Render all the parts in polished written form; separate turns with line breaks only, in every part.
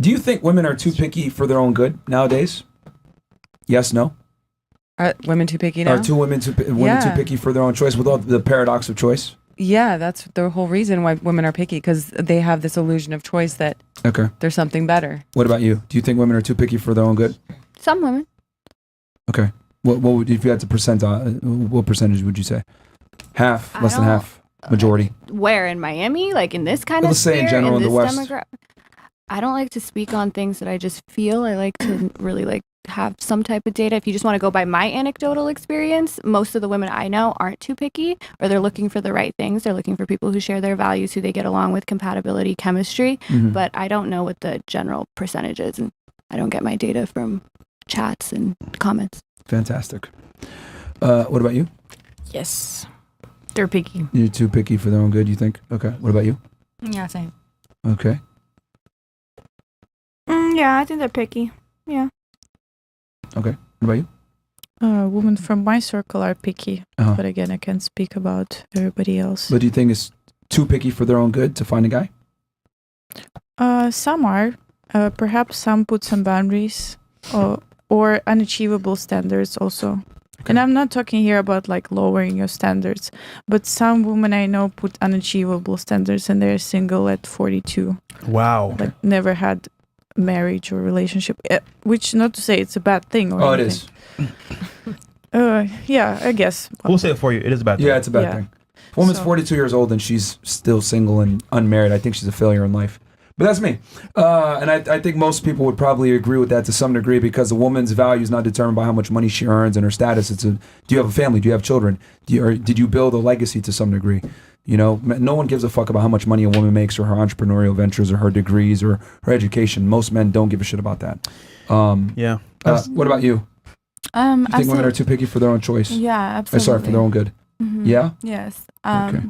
Do you think women are too picky for their own good nowadays? Yes, no?
Are women too picky now?
Are women too picky for their own choice with all the paradox of choice?
Yeah, that's the whole reason why women are picky, because they have this illusion of choice that there's something better.
What about you? Do you think women are too picky for their own good?
Some women.
Okay. What would, if you had to what percentage would you say? Half, less than half, majority?
Where, in Miami? Like in this kind of sphere?
Let's say in general in the West.
I don't like to speak on things that I just feel. I like to really have some type of data. If you just want to go by my anecdotal experience, most of the women I know aren't too picky, or they're looking for the right things. They're looking for people who share their values, who they get along with, compatibility, chemistry. But I don't know what the general percentage is, and I don't get my data from chats and comments.
Fantastic. What about you?
Yes. They're picky.
You're too picky for their own good, you think? Okay. What about you?
Yeah, same.
Okay.
Yeah, I think they're picky. Yeah.
Okay. What about you?
Women from my circle are picky, but again, I can't speak about everybody else.
But do you think it's too picky for their own good to find a guy?
Some are. Perhaps some put some boundaries or unachievable standards also. Okay. And I'm not talking here about lowering your standards, but some women I know put unachievable standards and they're single at 42.
Wow.
Never had marriage or relationship, which not to say it's a bad thing or anything.
It is.
Yeah, I guess.
We'll say it for you. It is a bad thing.
Yeah, it's a bad thing. If a woman's 42 years old and she's still single and unmarried, I think she's a failure in life. But that's me. And I think most people would probably agree with that to some degree, because a woman's value is not determined by how much money she earns and her status. Do you have a family? Do you have children? Did you build a legacy to some degree? You know, no one gives a fuck about how much money a woman makes or her entrepreneurial ventures or her degrees or her education. Most men don't give a shit about that.
Yeah.
What about you? You think women are too picky for their own choice?
Yeah, absolutely.
Sorry, for their own good.
Mm-hmm.
Yeah?
Yes.
Okay.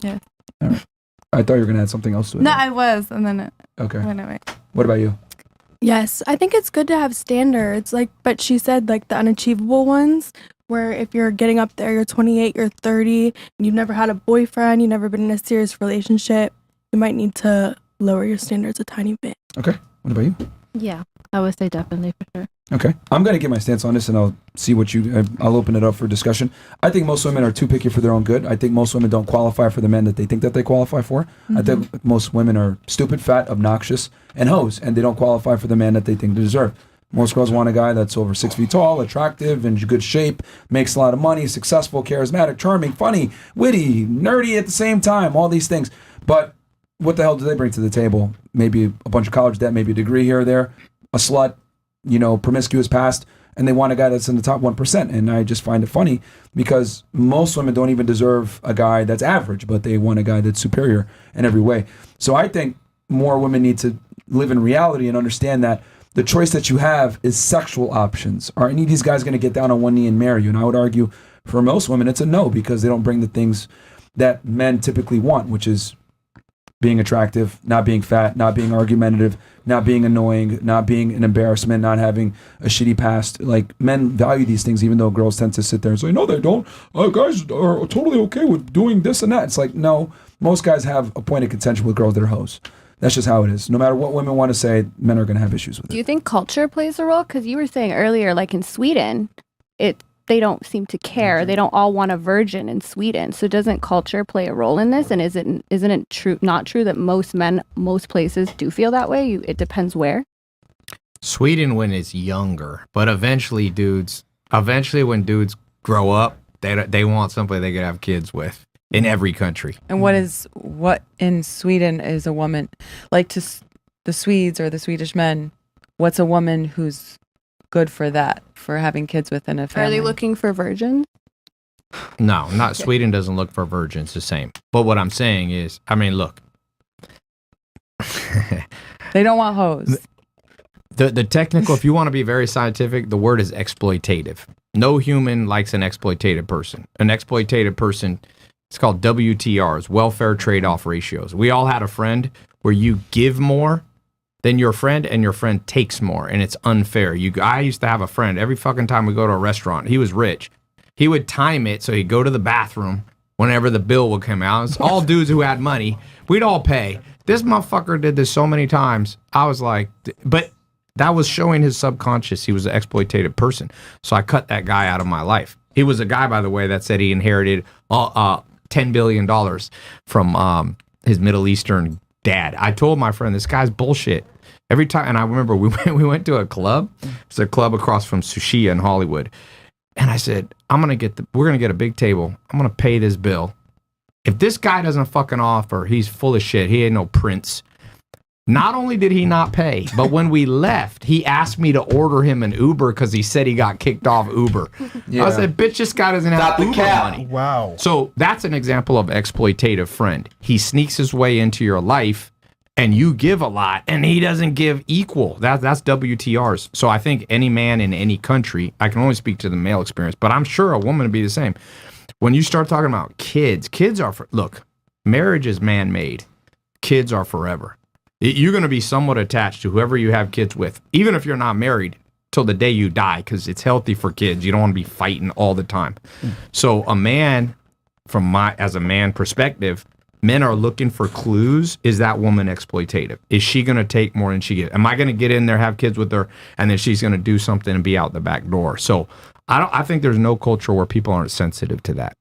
Yes.
All right. I thought you were going to add something else to it.
No, I was, and then it
went
away.
What about you?
Yes, I think it's good to have standards, but she said the unachievable ones, where if you're getting up there, you're 28, you're 30, and you've never had a boyfriend, you've never been in a serious relationship, you might need to lower your standards a tiny bit.
Okay. What about you?
Yeah, I would say definitely for sure.
Okay. I'm going to give my stance on this, and I'll see I'll open it up for discussion. I think most women are too picky for their own good. I think most women don't qualify for the men that they think that they qualify for. Mm-hmm. I think most women are stupid, fat, obnoxious, and hoes, and they don't qualify for the man that they think they deserve. Most girls want a guy that's over 6 feet tall, attractive, in good shape, makes a lot of money, successful, charismatic, charming, funny, witty, nerdy at the same time, all these things. But what the hell do they bring to the table? Maybe a bunch of college debt, maybe a degree here or there, a slut, promiscuous past, and they want a guy that's in the top 1%. And I just find it funny because most women don't even deserve a guy that's average, but they want a guy that's superior in every way. So I think more women need to live in reality and understand that the choice that you have is sexual options. Are any of these guys going to get down on one knee and marry you? And I would argue for most women, it's a no, because they don't bring the things that men typically want, which is being attractive, not being fat, not being argumentative, not being annoying, not being an embarrassment, not having a shitty past. Men value these things, even though girls tend to sit there and say, no, they don't. Guys are totally okay with doing this and that. It's no, most guys have a point of contention with girls that are hoes. That's just how it is. No matter what women want to say, men are going to have issues with it.
Do you think culture plays a role? Because you were saying earlier, in Sweden, they don't seem to care. They don't all want a virgin in Sweden. So doesn't culture play a role in this? And isn't it not true that most men, most places do feel that way? It depends where.
Sweden when it's younger, but eventually when dudes grow up, they want somebody they could have kids with in every country.
And what in Sweden is a woman, to the Swedes or the Swedish men, what's a woman who's good for that, for having kids within a family?
Are they looking for virgins?
No, not Sweden doesn't look for virgins the same. But what I'm saying is, look.
They don't want hoes.
The technical, if you want to be very scientific, the word is exploitative. No human likes an exploitative person. An exploitative person, it's called WTRs, welfare trade-off ratios. We all had a friend where you give more than your friend, and your friend takes more, and it's unfair. I used to have a friend, every fucking time we go to a restaurant, he was rich. He would time it so he'd go to the bathroom, whenever the bill would come out. It's all dudes who had money. We'd all pay. This motherfucker did this so many times. I was like, but that was showing his subconscious he was an exploitative person. So I cut that guy out of my life. He was a guy, by the way, that said he inherited $10 billion from his Middle Eastern dad. I told my friend, this guy's bullshit. Every time, and I remember we went to a club. It's a club across from Sushi in Hollywood. And I said, we're gonna get a big table. I'm gonna pay this bill. If this guy doesn't fucking offer, he's full of shit. He ain't no prince. Not only did he not pay, but when we left, he asked me to order him an Uber because he said he got kicked off Uber. I said, bitch, this guy doesn't have Uber money.
Wow.
So that's an example of exploitative friend. He sneaks his way into your life and you give a lot and he doesn't give equal. That's WTRs. So I think any man in any country, I can only speak to the male experience, but I'm sure a woman would be the same. When you start talking about kids are look, marriage is man-made. Kids are forever. You're going to be somewhat attached to whoever you have kids with, even if you're not married, till the day you die, because it's healthy for kids. You don't want to be fighting all the time. So a man, as a man perspective, men are looking for clues. Is that woman exploitative? Is she going to take more than she gets? Am I going to get in there, have kids with her, and then she's going to do something and be out the back door? So I think there's no culture where people aren't sensitive to that.